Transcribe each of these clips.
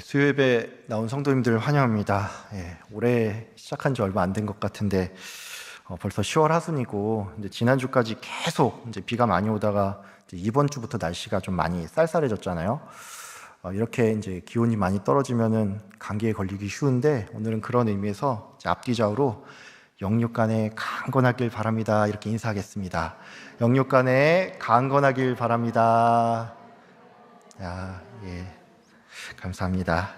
수요예배 나온 성도님들 환영합니다. 올해 시작한 지 얼마 안 된 것 같은데 벌써 10월 하순이고 이제 지난주까지 계속 이제 비가 많이 오다가 이제 이번 주부터 날씨가 좀 많이 쌀쌀해졌잖아요. 이렇게 이제 기온이 많이 떨어지면은 감기에 걸리기 쉬운데 오늘은 그런 의미에서 이제 앞뒤좌우로 영육간에 강건하길 바랍니다. 이렇게 인사하겠습니다. 영육간에 강건하길 바랍니다. 감사합니다.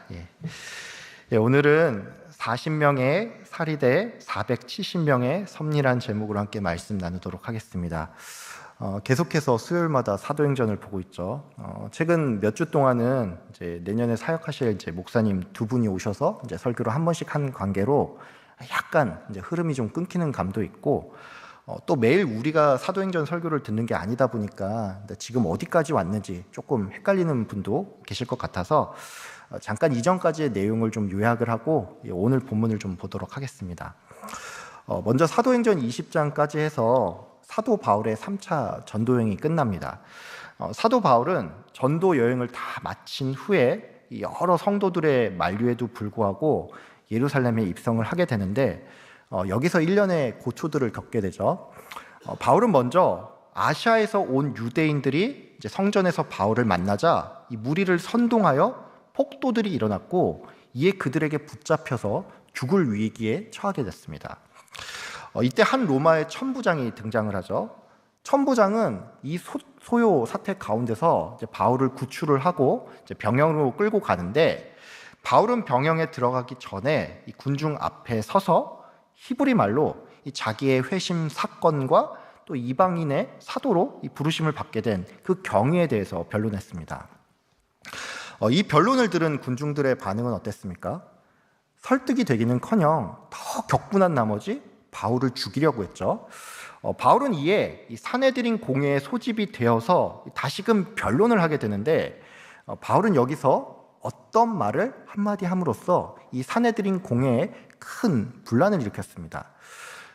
오늘은 40명의 사리대 470명의 섭리란 제목으로 함께 말씀 나누도록 하겠습니다. 계속해서 수요일마다 사도행전을 보고 있죠. 최근 몇 주 동안은 이제 내년에 사역하실 이제 목사님 두 분이 오셔서 이제 설교를 한 번씩 한 관계로 약간 이제 흐름이 좀 끊기는 감도 있고, 또 매일 우리가 사도행전 설교를 듣는 게 아니다 보니까 지금 어디까지 왔는지 조금 헷갈리는 분도 계실 것 같아서 잠깐 이전까지의 내용을 좀 요약을 하고 오늘 본문을 좀 보도록 하겠습니다. 먼저 사도행전 20장까지 해서 사도 바울의 3차 전도여행이 끝납니다. 사도 바울은 전도 여행을 다 마친 후에 여러 성도들의 만류에도 불구하고 예루살렘에 입성을 하게 되는데, 여기서 1년의 고초들을 겪게 되죠. 바울은 먼저 아시아에서 온 유대인들이 이제 성전에서 바울을 만나자 이 무리를 선동하여 폭도들이 일어났고, 이에 그들에게 붙잡혀서 죽을 위기에 처하게 됐습니다. 이때 한 로마의 천부장이 등장을 하죠. 천부장은 이 소요 사태 가운데서 이제 바울을 구출을 하고 이제 병영으로 끌고 가는데, 바울은 병영에 들어가기 전에 이 군중 앞에 서서 히브리 말로 이 자기의 회심 사건과 또 이방인의 사도로 이 부르심을 받게 된 그 경위에 대해서 변론했습니다. 이 변론을 들은 군중들의 반응은 어땠습니까? 설득이 되기는커녕 더 격분한 나머지 바울을 죽이려고 했죠. 바울은 이에 이 사내들인 공회에 소집이 되어서 다시금 변론을 하게 되는데, 바울은 여기서 어떤 말을 한마디 함으로써 이 사내들인 공회에 큰 분란을 일으켰습니다.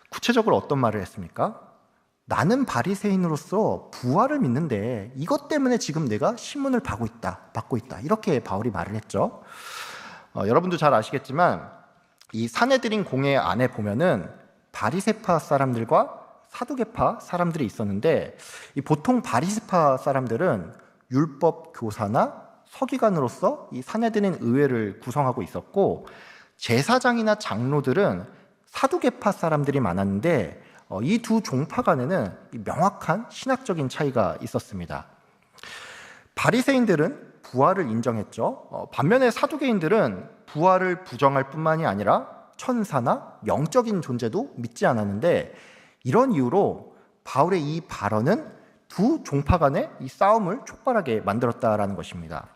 구체적으로 어떤 말을 했습니까? 나는 바리새인으로서 부활을 믿는데 이것 때문에 지금 내가 신문을 받고 있다. 이렇게 바울이 말을 했죠. 여러분도 잘 아시겠지만 이 사내들인 공회 안에 보면은 바리새파 사람들과 사두개파 사람들이 있었는데, 이 보통 바리새파 사람들은 율법 교사나 서기관으로서 이 사내들인 의회를 구성하고 있었고, 제사장이나 장로들은 사두개파 사람들이 많았는데, 이 두 종파 간에는 명확한 신학적인 차이가 있었습니다. 바리새인들은 부활을 인정했죠. 반면에 사두개인들은 부활을 부정할 뿐만이 아니라 천사나 영적인 존재도 믿지 않았는데, 이런 이유로 바울의 이 발언은 두 종파 간의 이 싸움을 촉발하게 만들었다라는 것입니다.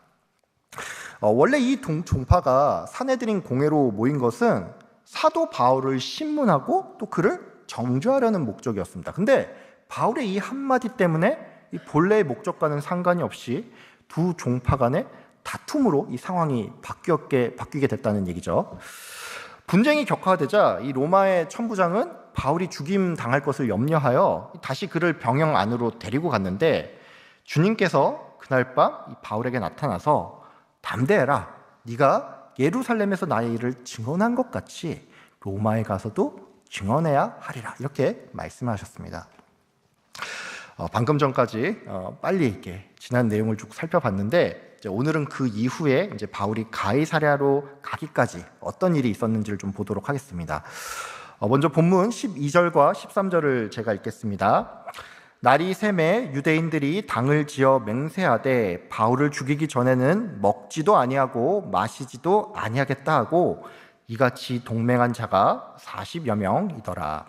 원래 이 종파가 사내들인 공회로 모인 것은 사도 바울을 신문하고 또 그를 정죄하려는 목적이었습니다. 근데 바울의 이 한마디 때문에 이 본래의 목적과는 상관이 없이 두 종파 간의 다툼으로 이 상황이 바뀌게 됐다는 얘기죠. 분쟁이 격화되자 이 로마의 천부장은 바울이 죽임 당할 것을 염려하여 다시 그를 병영 안으로 데리고 갔는데, 주님께서 그날 밤 이 바울에게 나타나서 담대해라, 네가 예루살렘에서 나의 일을 증언한 것 같이 로마에 가서도 증언해야 하리라, 이렇게 말씀하셨습니다. 방금 전까지 빨리 이렇게 지난 내용을 쭉 살펴봤는데, 이제 오늘은 그 이후에 이제 바울이 가이사랴로 가기까지 어떤 일이 있었는지를 좀 보도록 하겠습니다. 먼저 본문 12절과 13절을 제가 읽겠습니다. 날이 샘에 유대인들이 당을 지어 맹세하되 바울을 죽이기 전에는 먹지도 아니하고 마시지도 아니하겠다 하고 이같이 동맹한 자가 40여 명이더라.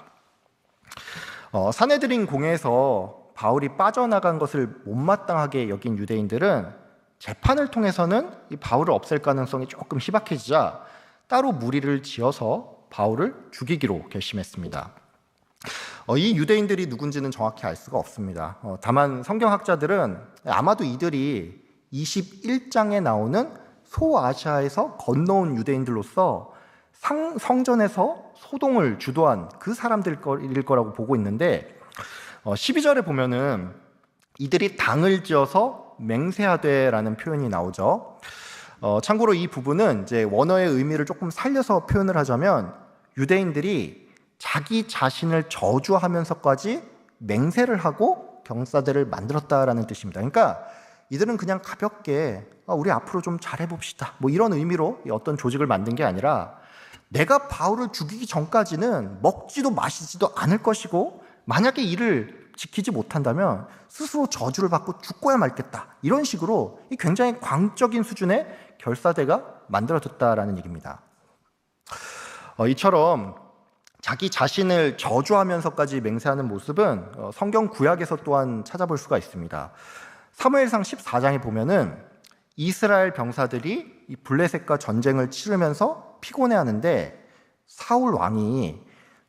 사내들인 공회에서 바울이 빠져나간 것을 못마땅하게 여긴 유대인들은 재판을 통해서는 이 바울을 없앨 가능성이 조금 희박해지자 따로 무리를 지어서 바울을 죽이기로 결심했습니다. 이 유대인들이 누군지는 정확히 알 수가 없습니다. 다만 성경학자들은 아마도 이들이 21장에 나오는 소아시아에서 건너온 유대인들로서 성전에서 소동을 주도한 그 사람들일 거라고 보고 있는데, 12절에 보면은 이들이 당을 지어서 맹세하되라는 표현이 나오죠. 참고로 이 부분은 이제 원어의 의미를 조금 살려서 표현을 하자면 유대인들이 자기 자신을 저주하면서까지 맹세를 하고 병사들을 만들었다라는 뜻입니다. 그러니까 이들은 그냥 가볍게 우리 앞으로 좀 잘해봅시다 뭐 이런 의미로 어떤 조직을 만든 게 아니라 내가 바울을 죽이기 전까지는 먹지도 마시지도 않을 것이고 만약에 이를 지키지 못한다면 스스로 저주를 받고 죽고야 말겠다 이런 식으로 굉장히 광적인 수준의 결사대가 만들어졌다라는 얘기입니다. 이처럼 자기 자신을 저주하면서까지 맹세하는 모습은 성경 구약에서 또한 찾아볼 수가 있습니다. 사무엘상 14장에 보면은 이스라엘 병사들이 이 블레셋과 전쟁을 치르면서 피곤해하는데 사울 왕이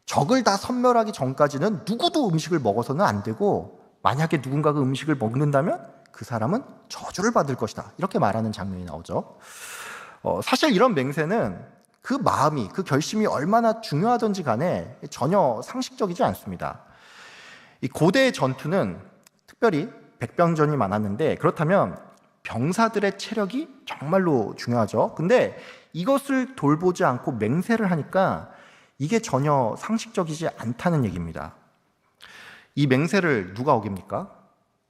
적을 다 섬멸하기 전까지는 누구도 음식을 먹어서는 안 되고 만약에 누군가가 음식을 먹는다면 그 사람은 저주를 받을 것이다 이렇게 말하는 장면이 나오죠. 사실 이런 맹세는 그 마음이 그 결심이 얼마나 중요하든지 간에 전혀 상식적이지 않습니다. 이 고대의 전투는 특별히 백병전이 많았는데 그렇다면 병사들의 체력이 정말로 중요하죠. 근데 이것을 돌보지 않고 맹세를 하니까 이게 전혀 상식적이지 않다는 얘기입니다. 이 맹세를 누가 어깁니까?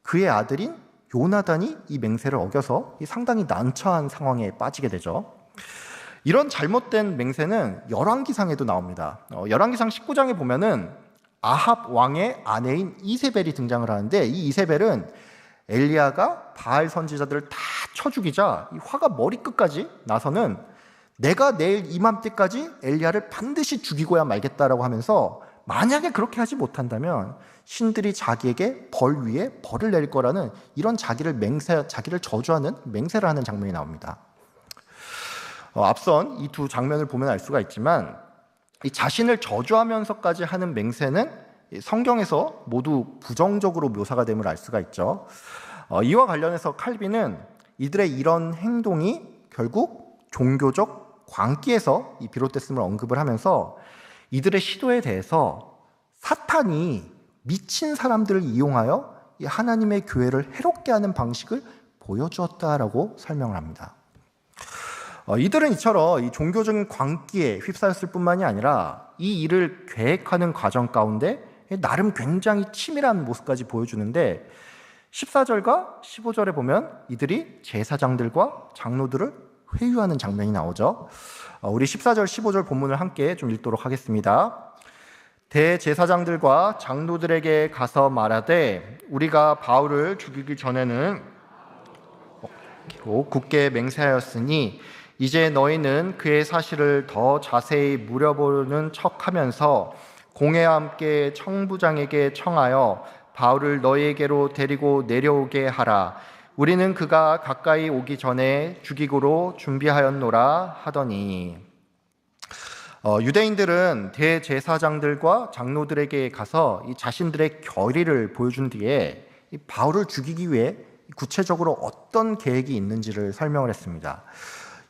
그의 아들인 요나단이 이 맹세를 어겨서 상당히 난처한 상황에 빠지게 되죠. 이런 잘못된 맹세는 열왕기상에도 나옵니다. 열왕기상 19장에 보면은 아합 왕의 아내인 이세벨이 등장을 하는데 이 이세벨은 엘리야가 바알 선지자들을 다 쳐 죽이자 이 화가 머리끝까지 나서는 내가 내일 이맘때까지 엘리야를 반드시 죽이고야 말겠다라고 하면서 만약에 그렇게 하지 못한다면 신들이 자기에게 벌 위에 벌을 내릴 거라는 이런 자기를 저주하는 맹세를 하는 장면이 나옵니다. 앞선 이 두 장면을 보면 알 수가 있지만 이 자신을 저주하면서까지 하는 맹세는 성경에서 모두 부정적으로 묘사가 됨을 알 수가 있죠. 이와 관련해서 칼빈은 이들의 이런 행동이 결국 종교적 광기에서 비롯됐음을 언급을 하면서 이들의 시도에 대해서 사탄이 미친 사람들을 이용하여 하나님의 교회를 해롭게 하는 방식을 보여주었다라고 설명을 합니다. 이들은 이처럼 이 종교적인 광기에 휩싸였을 뿐만이 아니라 이 일을 계획하는 과정 가운데 나름 굉장히 치밀한 모습까지 보여주는데 14절과 15절에 보면 이들이 제사장들과 장로들을 회유하는 장면이 나오죠. 우리 14절, 15절 본문을 함께 좀 읽도록 하겠습니다. 대제사장들과 장로들에게 가서 말하되 우리가 바울을 죽이기 전에는 굳게 맹세하였으니 이제 너희는 그의 사실을 더 자세히 물어보는 척하면서 공회와 함께 청부장에게 청하여 바울을 너희에게로 데리고 내려오게 하라. 우리는 그가 가까이 오기 전에 죽이고로 준비하였노라 하더니 유대인들은 대제사장들과 장로들에게 가서 이 자신들의 결의를 보여준 뒤에 이 바울을 죽이기 위해 구체적으로 어떤 계획이 있는지를 설명을 했습니다.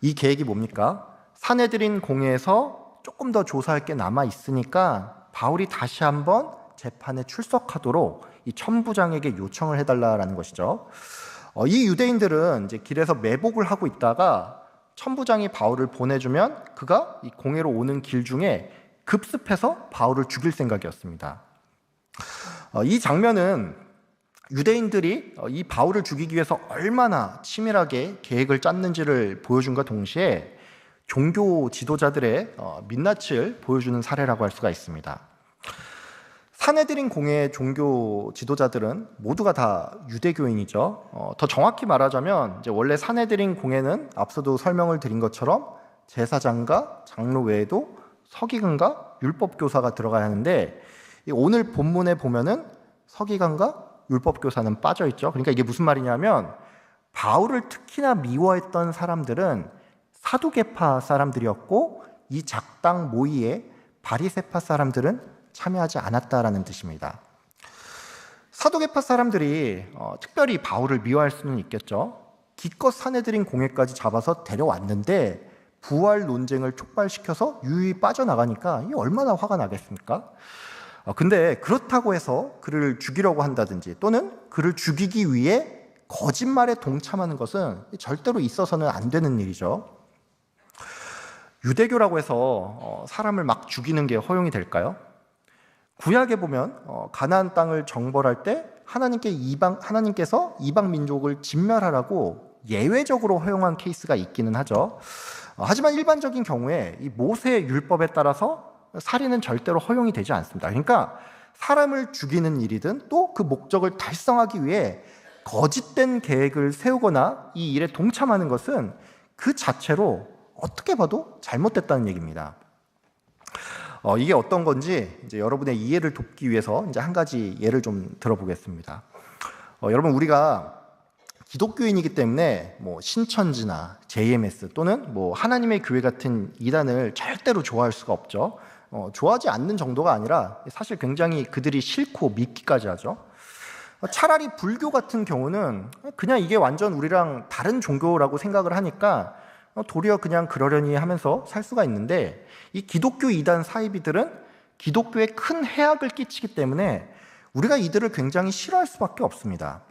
이 계획이 뭡니까? 사내들인 공회에서 조금 더 조사할 게 남아 있으니까 바울이 다시 한번 재판에 출석하도록 이 천부장에게 요청을 해달라라는 것이죠. 이 유대인들은 이제 길에서 매복을 하고 있다가 천부장이 바울을 보내주면 그가 이 공회로 오는 길 중에 급습해서 바울을 죽일 생각이었습니다. 이 장면은 유대인들이 이 바울을 죽이기 위해서 얼마나 치밀하게 계획을 짰는지를 보여준과 동시에 종교 지도자들의 민낯을 보여주는 사례라고 할 수가 있습니다. 사내들인 공회의 종교 지도자들은 모두가 다 유대교인이죠. 더 정확히 말하자면 이제 원래 사내들인 공회는 앞서도 설명을 드린 것처럼 제사장과 장로 외에도 서기관과 율법교사가 들어가야 하는데 오늘 본문에 보면은 서기관과 율법교사는 빠져 있죠. 그러니까 이게 무슨 말이냐면 바울을 특히나 미워했던 사람들은 사두개파 사람들이었고 이 작당 모의에 바리새파 사람들은 참여하지 않았다라는 뜻입니다. 사두개파 사람들이 특별히 바울을 미워할 수는 있겠죠. 기껏 사내들인 공회까지 잡아서 데려왔는데 부활 논쟁을 촉발시켜서 유유히 빠져나가니까 이게 얼마나 화가 나겠습니까? 근데 그렇다고 해서 그를 죽이려고 한다든지 또는 그를 죽이기 위해 거짓말에 동참하는 것은 절대로 있어서는 안 되는 일이죠. 유대교라고 해서 사람을 막 죽이는 게 허용이 될까요? 구약에 보면 가나안 땅을 정벌할 때 하나님께서 이방 민족을 진멸하라고 예외적으로 허용한 케이스가 있기는 하죠. 하지만 일반적인 경우에 이 모세 율법에 따라서 살인은 절대로 허용이 되지 않습니다. 그러니까 사람을 죽이는 일이든 또 그 목적을 달성하기 위해 거짓된 계획을 세우거나 이 일에 동참하는 것은 그 자체로 어떻게 봐도 잘못됐다는 얘기입니다. 이게 어떤 건지 이제 여러분의 이해를 돕기 위해서 이제 한 가지 예를 좀 들어보겠습니다. 여러분, 우리가 기독교인이기 때문에 뭐 신천지나 JMS 또는 뭐 하나님의 교회 같은 이단을 절대로 좋아할 수가 없죠. 좋아하지 않는 정도가 아니라 사실 굉장히 그들이 싫고 믿기까지 하죠. 차라리 불교 같은 경우는 그냥 이게 완전 우리랑 다른 종교라고 생각을 하니까 도리어 그냥 그러려니 하면서 살 수가 있는데, 이 기독교 이단 사이비들은 기독교에 큰 해악을 끼치기 때문에 우리가 이들을 굉장히 싫어할 수밖에 없습니다.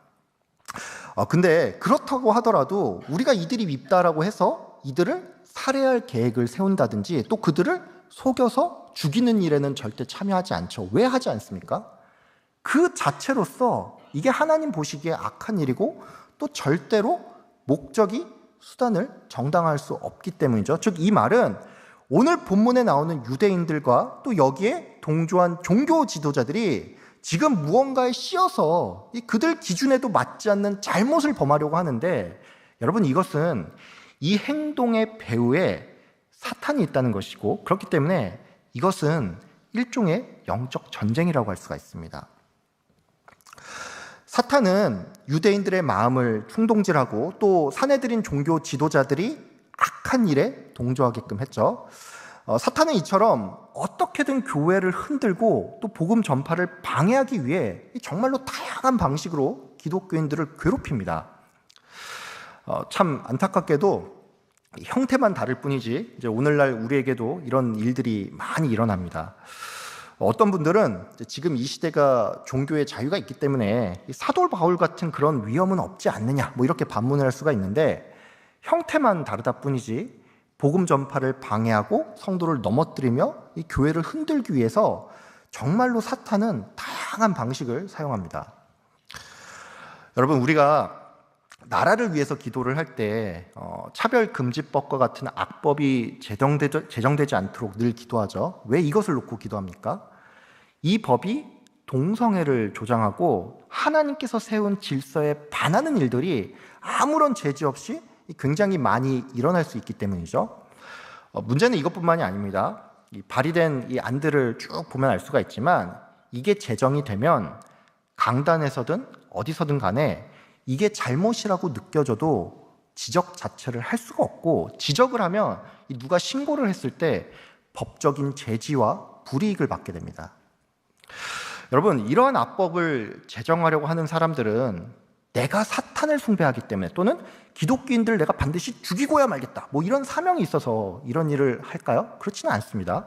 근데 그렇다고 하더라도 우리가 이들이 밉다라고 해서 이들을 살해할 계획을 세운다든지 또 그들을 속여서 죽이는 일에는 절대 참여하지 않죠. 왜 하지 않습니까? 그 자체로서 이게 하나님 보시기에 악한 일이고 또 절대로 목적이 수단을 정당화할 수 없기 때문이죠. 즉 이 말은 오늘 본문에 나오는 유대인들과 또 여기에 동조한 종교 지도자들이 지금 무언가에 씌어서 그들 기준에도 맞지 않는 잘못을 범하려고 하는데, 여러분, 이것은 이 행동의 배후에 사탄이 있다는 것이고, 그렇기 때문에 이것은 일종의 영적 전쟁이라고 할 수가 있습니다. 사탄은 유대인들의 마음을 충동질하고 또 사내들인 종교 지도자들이 악한 일에 동조하게끔 했죠. 사탄은 이처럼 어떻게든 교회를 흔들고 또 복음 전파를 방해하기 위해 정말로 다양한 방식으로 기독교인들을 괴롭힙니다. 참 안타깝게도 형태만 다를 뿐이지 이제 오늘날 우리에게도 이런 일들이 많이 일어납니다. 어떤 분들은 지금 이 시대가 종교의 자유가 있기 때문에 사도 바울 같은 그런 위험은 없지 않느냐 뭐 이렇게 반문을 할 수가 있는데, 형태만 다르다 뿐이지 복음 전파를 방해하고 성도를 넘어뜨리며 이 교회를 흔들기 위해서 정말로 사탄은 다양한 방식을 사용합니다. 여러분, 우리가 나라를 위해서 기도를 할 때 차별금지법과 같은 악법이 제정되지 않도록 늘 기도하죠. 왜 이것을 놓고 기도합니까? 이 법이 동성애를 조장하고 하나님께서 세운 질서에 반하는 일들이 아무런 제지 없이 굉장히 많이 일어날 수 있기 때문이죠. 문제는 이것뿐만이 아닙니다. 이 발의된 이 안들을 쭉 보면 알 수가 있지만 이게 제정이 되면 강단에서든 어디서든 간에 이게 잘못이라고 느껴져도 지적 자체를 할 수가 없고, 지적을 하면 누가 신고를 했을 때 법적인 제지와 불이익을 받게 됩니다. 여러분, 이러한 악법을 제정하려고 하는 사람들은 내가 사탄을 숭배하기 때문에 또는 기독교인들 내가 반드시 죽이고야 말겠다 뭐 이런 사명이 있어서 이런 일을 할까요? 그렇지는 않습니다.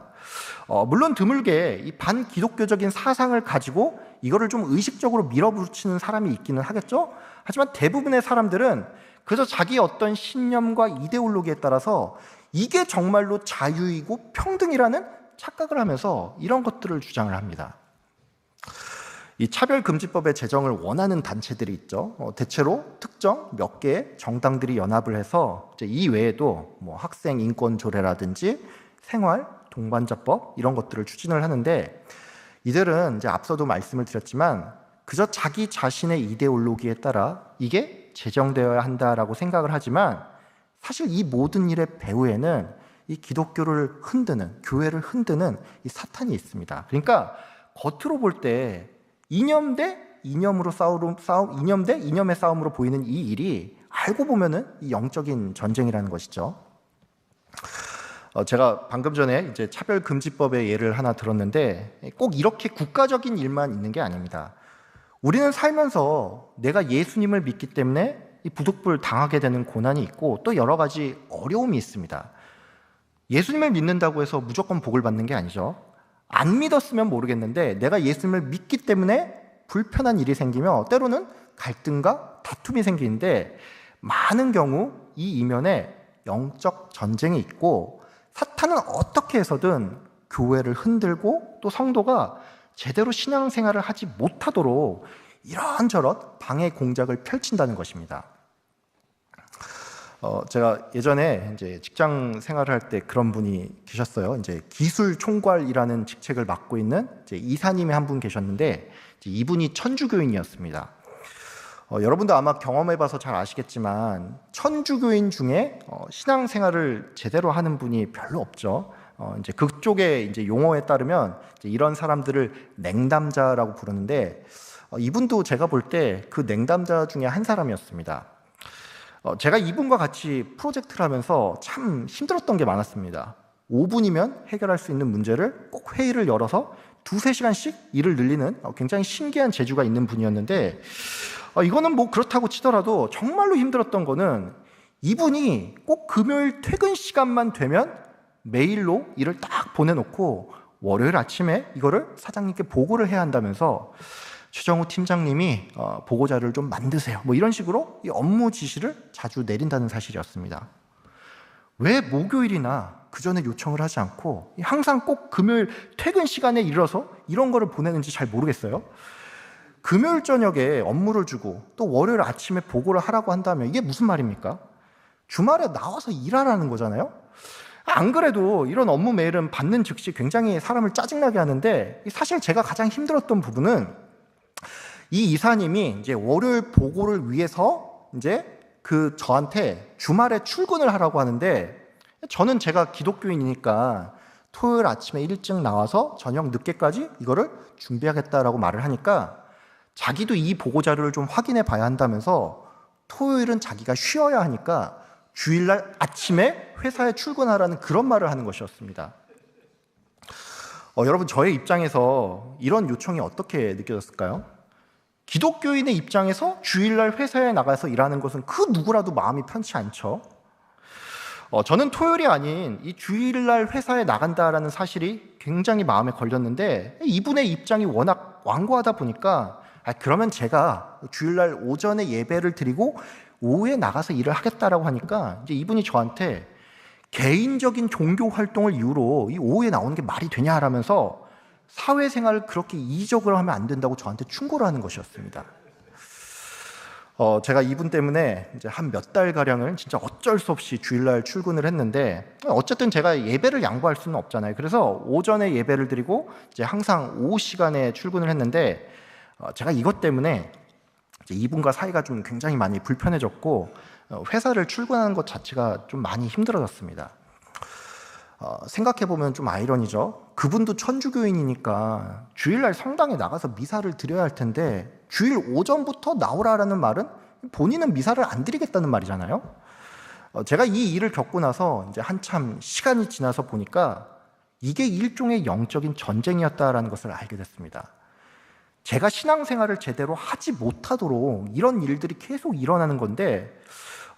물론 드물게 이 반기독교적인 사상을 가지고 이거를 좀 의식적으로 밀어붙이는 사람이 있기는 하겠죠. 하지만 대부분의 사람들은 그래서 자기의 어떤 신념과 이데올로기에 따라서 이게 정말로 자유이고 평등이라는 착각을 하면서 이런 것들을 주장을 합니다. 이 차별금지법의 제정을 원하는 단체들이 있죠. 대체로 특정 몇 개의 정당들이 연합을 해서 이제 이 외에도 뭐 학생 인권 조례라든지 생활 동반자법 이런 것들을 추진을 하는데, 이들은 이제 앞서도 말씀을 드렸지만 그저 자기 자신의 이데올로기에 따라 이게 제정되어야 한다라고 생각을 하지만, 사실 이 모든 일의 배후에는 이 기독교를 흔드는, 교회를 흔드는 이 사탄이 있습니다. 그러니까 겉으로 볼 때 이념 대 이념으로 이념 대 이념의 싸움으로 보이는 이 일이 알고 보면은 이 영적인 전쟁이라는 것이죠. 제가 방금 전에 이제 차별금지법의 예를 하나 들었는데 꼭 이렇게 국가적인 일만 있는 게 아닙니다. 우리는 살면서 내가 예수님을 믿기 때문에 이 부득불 당하게 되는 고난이 있고 또 여러 가지 어려움이 있습니다. 예수님을 믿는다고 해서 무조건 복을 받는 게 아니죠. 안 믿었으면 모르겠는데 내가 예수님을 믿기 때문에 불편한 일이 생기며 때로는 갈등과 다툼이 생기는데 많은 경우 이 이면에 영적 전쟁이 있고 사탄은 어떻게 해서든 교회를 흔들고 또 성도가 제대로 신앙생활을 하지 못하도록 이런저런 방해 공작을 펼친다는 것입니다. 제가 예전에 이제 직장 생활을 할 때 그런 분이 계셨어요. 이제 기술 총괄이라는 직책을 맡고 있는 이제 이사님이 한 분 계셨는데 이분이 천주교인이었습니다. 여러분도 아마 경험해봐서 잘 아시겠지만 천주교인 중에 신앙생활을 제대로 하는 분이 별로 없죠. 이제 그쪽의 이제 용어에 따르면 이제 이런 사람들을 냉담자라고 부르는데 이분도 제가 볼 때 그 냉담자 중에 한 사람이었습니다. 제가 이분과 같이 프로젝트를 하면서 참 힘들었던 게 많았습니다. 5분이면 해결할 수 있는 문제를 꼭 회의를 열어서 2-3시간씩 일을 늘리는 굉장히 신기한 재주가 있는 분이었는데 이거는 뭐 그렇다고 치더라도 정말로 힘들었던 거는 이분이 꼭 금요일 퇴근 시간만 되면 메일로 일을 딱 보내놓고 월요일 아침에 이거를 사장님께 보고를 해야 한다면서 최정우 팀장님이 보고자료를 좀 만드세요. 뭐 이런 식으로 이 업무 지시를 자주 내린다는 사실이었습니다. 왜 목요일이나 그 전에 요청을 하지 않고 항상 꼭 금요일 퇴근 시간에 이뤄서 이런 거를 보내는지 잘 모르겠어요. 금요일 저녁에 업무를 주고 또 월요일 아침에 보고를 하라고 한다면 이게 무슨 말입니까? 주말에 나와서 일하라는 거잖아요. 안 그래도 이런 업무 메일은 받는 즉시 굉장히 사람을 짜증나게 하는데 사실 제가 가장 힘들었던 부분은 이 이사님이 이제 월요일 보고를 위해서 이제 저한테 주말에 출근을 하라고 하는데 저는 제가 기독교인이니까 토요일 아침에 일찍 나와서 저녁 늦게까지 이거를 준비하겠다라고 말을 하니까 자기도 이 보고 자료를 좀 확인해 봐야 한다면서 토요일은 자기가 쉬어야 하니까 주일날 아침에 회사에 출근하라는 그런 말을 하는 것이었습니다. 여러분 저의 입장에서 이런 요청이 어떻게 느껴졌을까요? 기독교인의 입장에서 주일날 회사에 나가서 일하는 것은 그 누구라도 마음이 편치 않죠. 저는 토요일이 아닌 이 주일날 회사에 나간다라는 사실이 굉장히 마음에 걸렸는데 이분의 입장이 워낙 완고하다 보니까 그러면 제가 주일날 오전에 예배를 드리고 오후에 나가서 일을 하겠다라고 하니까 이제 이분이 저한테 개인적인 종교 활동을 이유로 이 오후에 나오는 게 말이 되냐라면서 사회생활을 그렇게 이적으로 하면 안 된다고 저한테 충고를 하는 것이었습니다. 제가 이분 때문에 이제 한 몇 달가량을 진짜 어쩔 수 없이 주일날 출근을 했는데 어쨌든 제가 예배를 양보할 수는 없잖아요. 그래서 오전에 예배를 드리고 이제 항상 오후 시간에 출근을 했는데 제가 이것 때문에 이제 이분과 사이가 좀 굉장히 많이 불편해졌고 회사를 출근하는 것 자체가 좀 많이 힘들어졌습니다. 생각해보면 좀 아이러니죠. 그분도 천주교인이니까 주일날 성당에 나가서 미사를 드려야 할 텐데 주일 오전부터 나오라라는 말은 본인은 미사를 안 드리겠다는 말이잖아요. 제가 이 일을 겪고 나서 이제 한참 시간이 지나서 보니까 이게 일종의 영적인 전쟁이었다라는 것을 알게 됐습니다. 제가 신앙생활을 제대로 하지 못하도록 이런 일들이 계속 일어나는 건데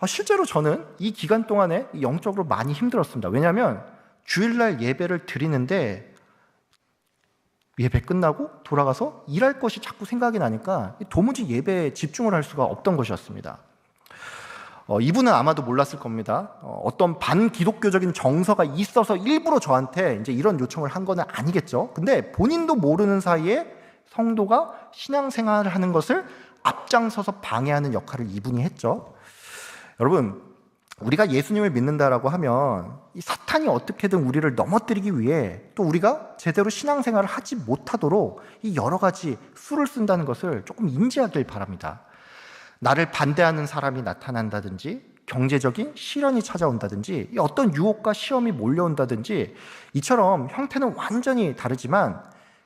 실제로 저는 이 기간 동안에 영적으로 많이 힘들었습니다. 왜냐하면 주일날 예배를 드리는데 예배 끝나고 돌아가서 일할 것이 자꾸 생각이 나니까 도무지 예배에 집중을 할 수가 없던 것이었습니다. 이분은 아마도 몰랐을 겁니다. 어떤 반기독교적인 정서가 있어서 일부러 저한테 이제 이런 요청을 한 건 아니겠죠. 근데 본인도 모르는 사이에 성도가 신앙생활을 하는 것을 앞장서서 방해하는 역할을 이분이 했죠. 여러분, 우리가 예수님을 믿는다라고 하면 이 사탄이 어떻게든 우리를 넘어뜨리기 위해 또 우리가 제대로 신앙생활을 하지 못하도록 이 여러 가지 수를 쓴다는 것을 조금 인지하길 바랍니다. 나를 반대하는 사람이 나타난다든지 경제적인 시련이 찾아온다든지 어떤 유혹과 시험이 몰려온다든지 이처럼 형태는 완전히 다르지만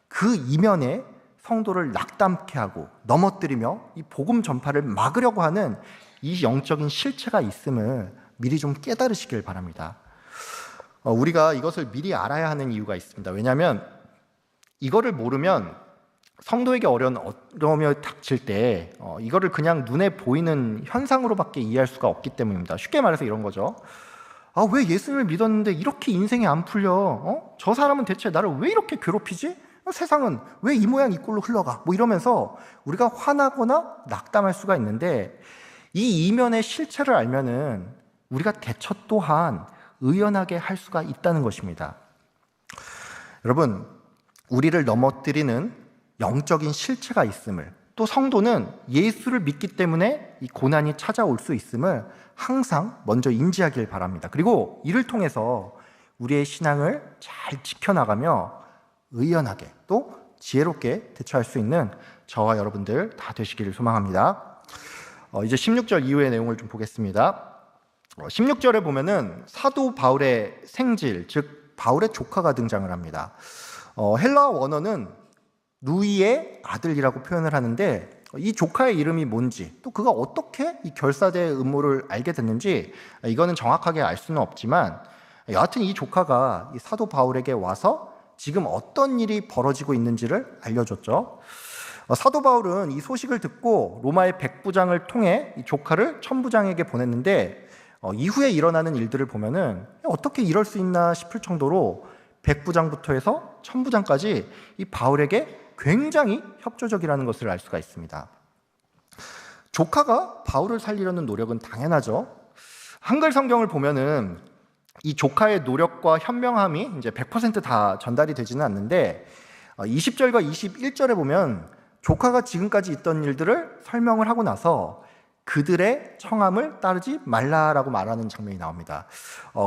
그 이면에 성도를 낙담케 하고 넘어뜨리며 이 복음 전파를 막으려고 하는 이 영적인 실체가 있음을 미리 좀 깨달으시길 바랍니다. 우리가 이것을 미리 알아야 하는 이유가 있습니다. 왜냐하면 이거를 모르면 성도에게 어려움이 닥칠 때 이거를 그냥 눈에 보이는 현상으로밖에 이해할 수가 없기 때문입니다. 쉽게 말해서 이런 거죠. 왜 예수님을 믿었는데 이렇게 인생이 안 풀려? 저 사람은 대체 나를 왜 이렇게 괴롭히지? 세상은 왜 이 모양 이 꼴로 흘러가? 뭐 이러면서 우리가 화나거나 낙담할 수가 있는데, 이 이면의 실체를 알면은 우리가 대처 또한 의연하게 할 수가 있다는 것입니다. 여러분, 우리를 넘어뜨리는 영적인 실체가 있음을, 또 성도는 예수를 믿기 때문에 이 고난이 찾아올 수 있음을 항상 먼저 인지하길 바랍니다. 그리고 이를 통해서 우리의 신앙을 잘 지켜나가며 의연하게 또 지혜롭게 대처할 수 있는 저와 여러분들 다 되시기를 소망합니다. 이제 16절 이후의 내용을 좀 보겠습니다. 16절에 보면은 사도 바울의 생질, 즉 바울의 조카가 등장을 합니다. 헬라어 원어는 누이의 아들이라고 표현을 하는데, 이 조카의 이름이 뭔지, 또 그가 어떻게 이 결사대의 음모를 알게 됐는지 이거는 정확하게 알 수는 없지만, 여하튼 이 조카가 이 사도 바울에게 와서 지금 어떤 일이 벌어지고 있는지를 알려줬죠. 사도 바울은 이 소식을 듣고 로마의 백부장을 통해 이 조카를 천부장에게 보냈는데, 이후에 일어나는 일들을 보면은 어떻게 이럴 수 있나 싶을 정도로 백부장부터 해서 천부장까지 이 바울에게 굉장히 협조적이라는 것을 알 수가 있습니다. 조카가 바울을 살리려는 노력은 당연하죠. 한글 성경을 보면은 이 조카의 노력과 현명함이 이제 100% 다 전달이 되지는 않는데, 20절과 21절에 보면 조카가 지금까지 있던 일들을 설명을 하고 나서 그들의 청함을 따르지 말라라고 말하는 장면이 나옵니다.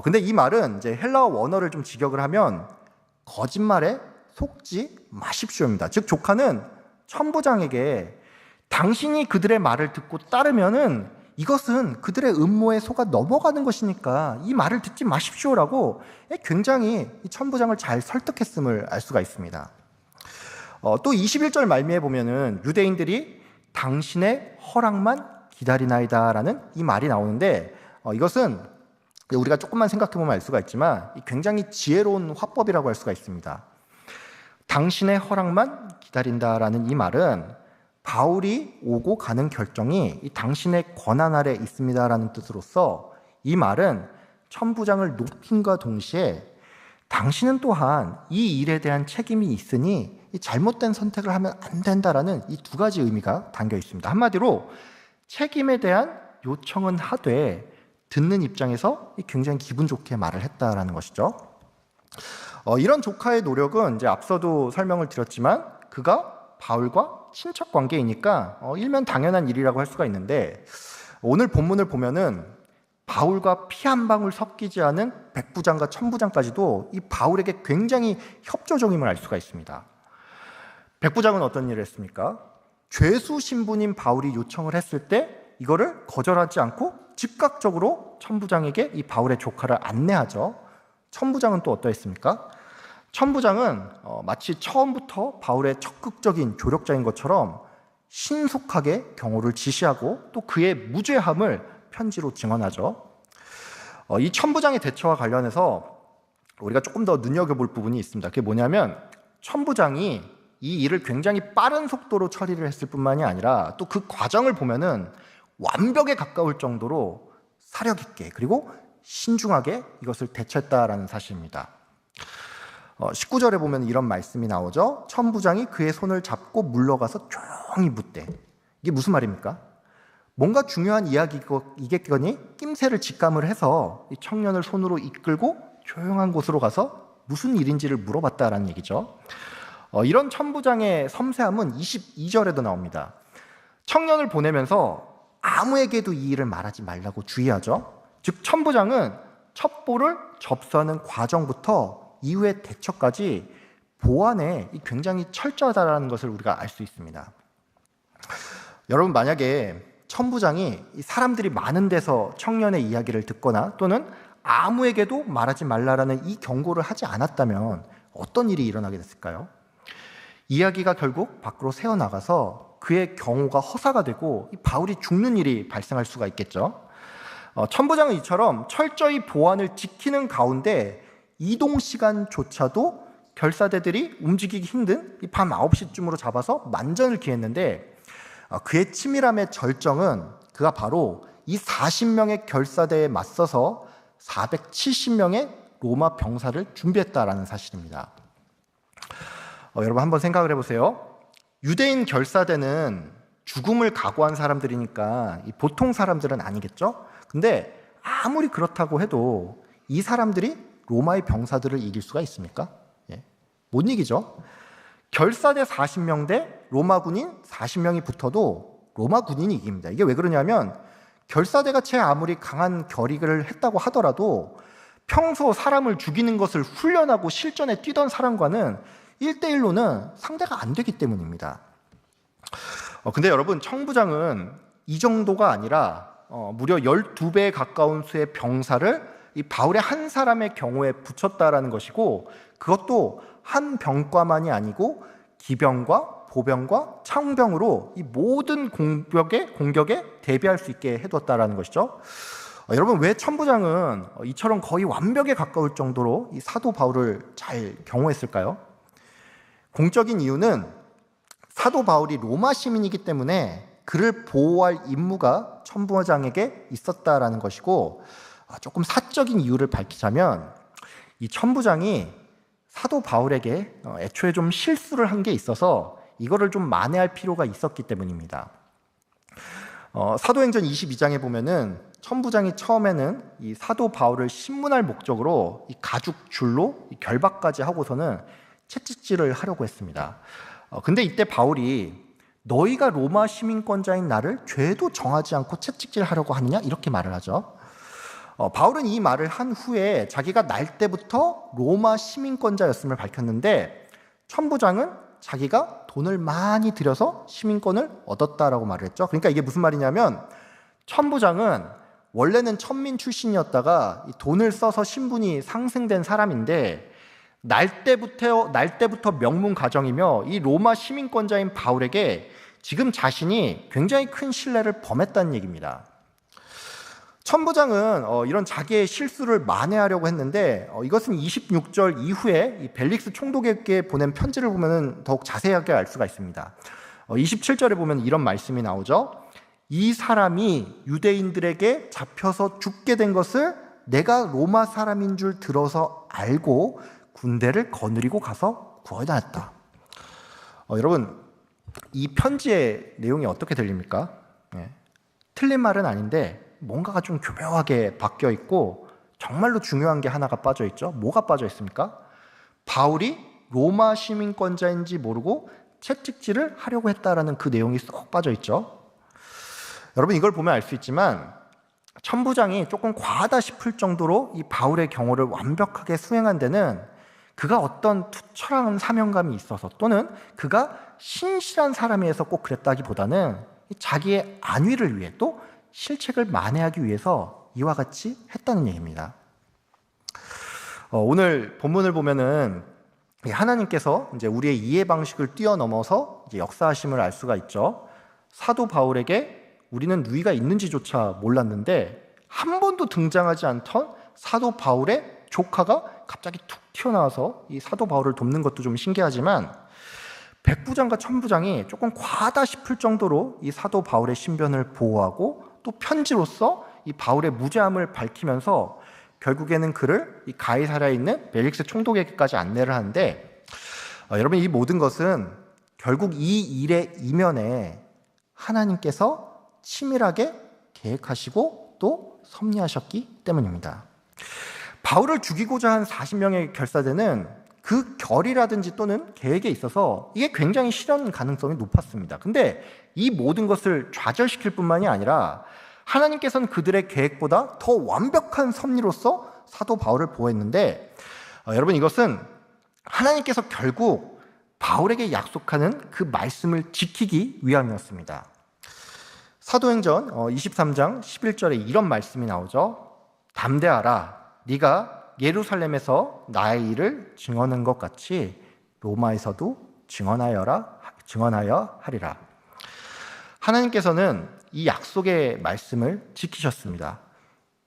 근데 이 말은 이제 헬라어 원어를 좀 직역을 하면 거짓말에 속지 마십시오입니다. 즉 조카는 천부장에게 당신이 그들의 말을 듣고 따르면은 이것은 그들의 음모에 속아 넘어가는 것이니까 이 말을 듣지 마십시오라고 굉장히 이 천부장을 잘 설득했음을 알 수가 있습니다. 또 21절 말미에 보면은 유대인들이 당신의 허락만 기다리나이다라는 이 말이 나오는데, 이것은 우리가 조금만 생각해보면 알 수가 있지만 굉장히 지혜로운 화법이라고 할 수가 있습니다. 당신의 허락만 기다린다라는 이 말은 바울이 오고 가는 결정이 이 당신의 권한 아래 있습니다라는 뜻으로서, 이 말은 천부장을 높임과 동시에 당신은 또한 이 일에 대한 책임이 있으니 이 잘못된 선택을 하면 안 된다라는 이 두 가지 의미가 담겨 있습니다. 한마디로 책임에 대한 요청은 하되 듣는 입장에서 굉장히 기분 좋게 말을 했다라는 것이죠. 이런 조카의 노력은 이제 앞서도 설명을 드렸지만 그가 바울과 친척 관계이니까 일면 당연한 일이라고 할 수가 있는데, 오늘 본문을 보면은 바울과 피 한 방울 섞이지 않은 백부장과 천부장까지도 이 바울에게 굉장히 협조적임을 알 수가 있습니다. 백부장은 어떤 일을 했습니까? 죄수 신부님 바울이 요청을 했을 때 이거를 거절하지 않고 즉각적으로 천부장에게 이 바울의 조카를 안내하죠. 천부장은 또 어떠했습니까? 천부장은 마치 처음부터 바울의 적극적인 조력자인 것처럼 신속하게 경호를 지시하고 또 그의 무죄함을 편지로 증언하죠. 이 천부장의 대처와 관련해서 우리가 조금 더 눈여겨볼 부분이 있습니다. 그게 뭐냐면 천부장이 이 일을 굉장히 빠른 속도로 처리를 했을 뿐만이 아니라 또 그 과정을 보면은 완벽에 가까울 정도로 사력 있게 그리고 신중하게 이것을 대처했다라는 사실입니다. 19절에 보면 이런 말씀이 나오죠. 천부장이 그의 손을 잡고 물러가서 조용히 묻되, 이게 무슨 말입니까? 뭔가 중요한 이야기겠거니 낌새를 직감을 해서 이 청년을 손으로 이끌고 조용한 곳으로 가서 무슨 일인지를 물어봤다라는 얘기죠. 이런 천부장의 섬세함은 22절에도 나옵니다. 청년을 보내면서 아무에게도 이 일을 말하지 말라고 주의하죠. 즉 천부장은 첩보를 접수하는 과정부터 이후의 대처까지 보안에 굉장히 철저하다는 것을 우리가 알 수 있습니다. 여러분, 만약에 천부장이 사람들이 많은 데서 청년의 이야기를 듣거나 또는 아무에게도 말하지 말라라는 이 경고를 하지 않았다면 어떤 일이 일어나게 됐을까요? 이야기가 결국 밖으로 새어나가서 그의 경호가 허사가 되고 바울이 죽는 일이 발생할 수가 있겠죠. 천부장은 이처럼 철저히 보안을 지키는 가운데 이동 시간조차도 결사대들이 움직이기 힘든 밤 9시쯤으로 잡아서 만전을 기했는데, 그의 치밀함의 절정은 그가 바로 이 40명의 결사대에 맞서서 470명의 로마 병사를 준비했다라는 사실입니다. 여러분 한번 생각을 해보세요. 유대인 결사대는 죽음을 각오한 사람들이니까 보통 사람들은 아니겠죠? 근데 아무리 그렇다고 해도 이 사람들이 로마의 병사들을 이길 수가 있습니까? 예, 못 이기죠. 결사대 40명 대 로마 군인 40명이 붙어도 로마 군인이 이깁니다. 이게 왜 그러냐면 결사대가 채 아무리 강한 결의를 했다고 하더라도 평소 사람을 죽이는 것을 훈련하고 실전에 뛰던 사람과는 1대1로는 상대가 안 되기 때문입니다. 근데 여러분, 청부장은 이 정도가 아니라 무려 12배에 가까운 수의 병사를 이 바울의 한 사람의 경우에 붙였다라는 것이고, 그것도 한 병과만이 아니고 기병과 보병과 창병으로 이 모든 공격에 대비할 수 있게 해뒀다라는 것이죠. 여러분, 왜 천부장은 이처럼 거의 완벽에 가까울 정도로 이 사도 바울을 잘 경호했을까요? 공적인 이유는 사도 바울이 로마 시민이기 때문에 그를 보호할 임무가 천부장에게 있었다라는 것이고, 조금 사적인 이유를 밝히자면 이 천부장이 사도 바울에게 애초에 좀 실수를 한 게 있어서 이거를 좀 만회할 필요가 있었기 때문입니다. 사도행전 22장에 보면은 천부장이 처음에는 이 사도 바울을 신문할 목적으로 이 가죽 줄로 결박까지 하고서는 채찍질을 하려고 했습니다. 근데 이때 바울이 너희가 로마 시민권자인 나를 죄도 정하지 않고 채찍질 하려고 하느냐? 이렇게 말을 하죠. 바울은 이 말을 한 후에 자기가 날 때부터 로마 시민권자였음을 밝혔는데, 천부장은 자기가 돈을 많이 들여서 시민권을 얻었다라고 말을 했죠. 그러니까 이게 무슨 말이냐면, 천부장은 원래는 천민 출신이었다가 돈을 써서 신분이 상승된 사람인데, 날 때부터 명문 가정이며 이 로마 시민권자인 바울에게 지금 자신이 굉장히 큰 신뢰를 범했다는 얘기입니다. 천부장은 이런 자기의 실수를 만회하려고 했는데, 이것은 26절 이후에 이 벨릭스 총독에게 보낸 편지를 보면 더욱 자세하게 알 수가 있습니다. 27절에 보면 이런 말씀이 나오죠. 이 사람이 유대인들에게 잡혀서 죽게 된 것을 내가 로마 사람인 줄 들어서 알고 군대를 거느리고 가서 구해다녔다. 여러분, 이 편지의 내용이 어떻게 들립니까? 틀린 말은 아닌데 뭔가가 좀 교묘하게 바뀌어 있고 정말로 중요한 게 하나가 빠져 있죠. 뭐가 빠져 있습니까? 바울이 로마 시민권자인지 모르고 채찍질을 하려고 했다라는 그 내용이 쏙 빠져 있죠. 여러분, 이걸 보면 알 수 있지만 천부장이 조금 과하다 싶을 정도로 이 바울의 경호를 완벽하게 수행한 데는 그가 어떤 투철한 사명감이 있어서, 또는 그가 신실한 사람이어서 꼭 그랬다기보다는 자기의 안위를 위해, 또 실책을 만회하기 위해서 이와 같이 했다는 얘기입니다. 오늘 본문을 보면은 하나님께서 이제 우리의 이해 방식을 뛰어넘어서 이제 역사하심을 알 수가 있죠. 사도 바울에게 우리는 누이가 있는지조차 몰랐는데 한 번도 등장하지 않던 사도 바울의 조카가 갑자기 툭 튀어나와서 이 사도 바울을 돕는 것도 좀 신기하지만, 백부장과 천부장이 조금 과하다 싶을 정도로 이 사도 바울의 신변을 보호하고 또 편지로서 이 바울의 무죄함을 밝히면서 결국에는 그를 이 가이사랴에 있는 벨릭스 총독에게까지 안내를 하는데, 여러분, 이 모든 것은 결국 이 일의 이면에 하나님께서 치밀하게 계획하시고 또 섭리하셨기 때문입니다. 바울을 죽이고자 한 40명의 결사대는 그 결이라든지 또는 계획에 있어서 이게 굉장히 실현 가능성이 높았습니다. 근데 이 모든 것을 좌절시킬 뿐만이 아니라 하나님께서는 그들의 계획보다 더 완벽한 섭리로서 사도 바울을 보호했는데, 여러분, 이것은 하나님께서 결국 바울에게 약속하는 그 말씀을 지키기 위함이었습니다. 사도행전 23장 11절에 이런 말씀이 나오죠. 담대하라. 네가 예루살렘에서 나의 일을 증언한 것 같이 로마에서도 증언하여 하리라. 하나님께서는 이 약속의 말씀을 지키셨습니다.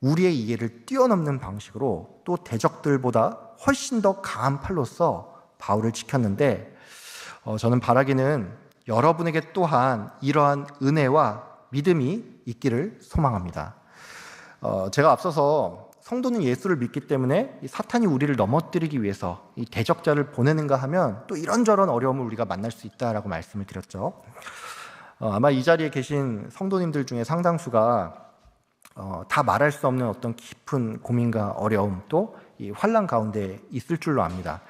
우리의 이해를 뛰어넘는 방식으로 또 대적들보다 훨씬 더 강한 팔로서 바울을 지켰는데, 저는 바라기는 여러분에게 또한 이러한 은혜와 믿음이 있기를 소망합니다. 제가 앞서서 성도는 예수를 믿기 때문에 이 사탄이 우리를 넘어뜨리기 위해서 이 대적자를 보내는가 하면 또 이런저런 어려움을 우리가 만날 수 있다라고 말씀을 드렸죠. 아마 이 자리에 계신 성도님들 중에 상당수가 다 말할 수 없는 어떤 깊은 고민과 어려움 또 이 환난 가운데 있을 줄로 압니다.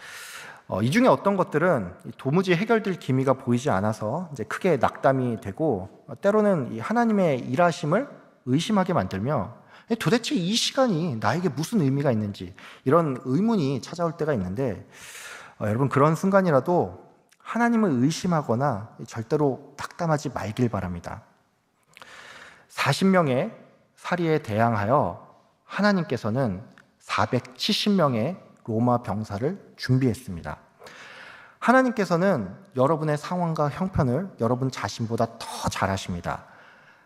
이 중에 어떤 것들은 도무지 해결될 기미가 보이지 않아서 이제 크게 낙담이 되고 때로는 이 하나님의 일하심을 의심하게 만들며 도대체 이 시간이 나에게 무슨 의미가 있는지 이런 의문이 찾아올 때가 있는데 여러분 그런 순간이라도 하나님을 의심하거나 절대로 낙담하지 말길 바랍니다. 40명의 살이에 대항하여 하나님께서는 470명의 로마 병사를 준비했습니다. 하나님께서는 여러분의 상황과 형편을 여러분 자신보다 더 잘 아십니다.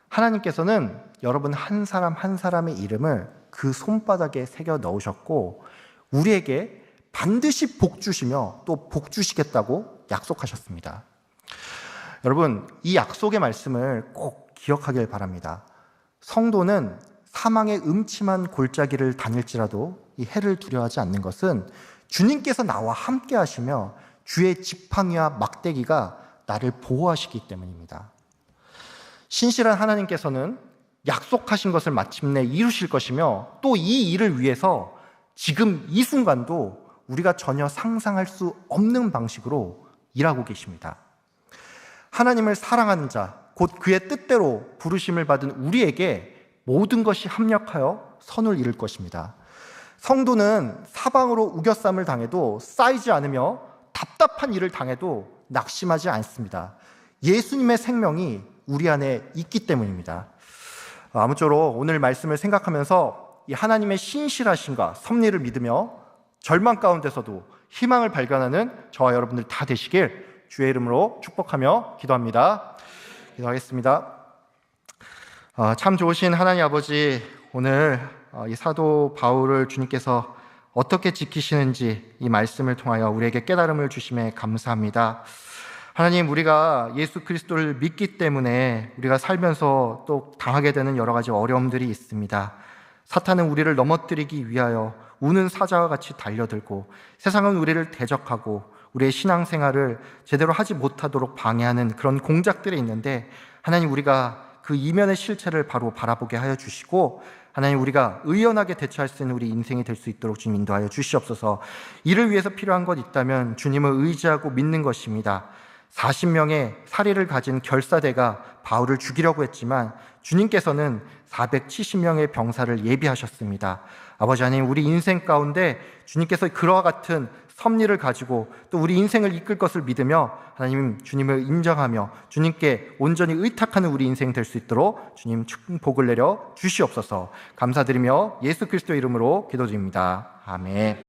하나님께서는 여러분 한 사람 한 사람의 이름을 그 손바닥에 새겨 넣으셨고 우리에게 반드시 복 주시며 또 복 주시겠다고 약속하셨습니다. 여러분 이 약속의 말씀을 꼭 기억하길 바랍니다. 성도는 사망의 음침한 골짜기를 다닐지라도 이 해를 두려워하지 않는 것은 주님께서 나와 함께 하시며 주의 지팡이와 막대기가 나를 보호하시기 때문입니다. 신실한 하나님께서는 약속하신 것을 마침내 이루실 것이며 또 이 일을 위해서 지금 이 순간도 우리가 전혀 상상할 수 없는 방식으로 일하고 계십니다. 하나님을 사랑하는 자, 곧 그의 뜻대로 부르심을 받은 우리에게 모든 것이 합력하여 선을 이룰 것입니다. 성도는 사방으로 우겨쌈을 당해도 쌓이지 않으며 답답한 일을 당해도 낙심하지 않습니다. 예수님의 생명이 우리 안에 있기 때문입니다. 아무쪼록 오늘 말씀을 생각하면서 이 하나님의 신실하심과 섭리를 믿으며 절망 가운데서도 희망을 발견하는 저와 여러분들 다 되시길 주의 이름으로 축복하며 기도합니다. 기도하겠습니다. 참 좋으신 하나님 아버지, 오늘 이 사도 바울을 주님께서 어떻게 지키시는지 이 말씀을 통하여 우리에게 깨달음을 주심에 감사합니다. 하나님, 우리가 예수 그리스도를 믿기 때문에 우리가 살면서 또 당하게 되는 여러 가지 어려움들이 있습니다. 사탄은 우리를 넘어뜨리기 위하여 우는 사자와 같이 달려들고 세상은 우리를 대적하고 우리의 신앙생활을 제대로 하지 못하도록 방해하는 그런 공작들이 있는데 하나님, 우리가 그 이면의 실체를 바로 바라보게 하여 주시고 하나님, 우리가 의연하게 대처할 수 있는 우리 인생이 될 수 있도록 주님 인도하여 주시옵소서. 이를 위해서 필요한 것 있다면 주님을 의지하고 믿는 것입니다. 40명의 사리를 가진 결사대가 바울을 죽이려고 했지만 주님께서는 470명의 병사를 예비하셨습니다. 아버지 하나님, 우리 인생 가운데 주님께서 그와 같은 섭리를 가지고 또 우리 인생을 이끌 것을 믿으며 하나님 주님을 인정하며 주님께 온전히 의탁하는 우리 인생 될 수 있도록 주님 축복을 내려 주시옵소서. 감사드리며 예수 그리스도 이름으로 기도드립니다. 아멘.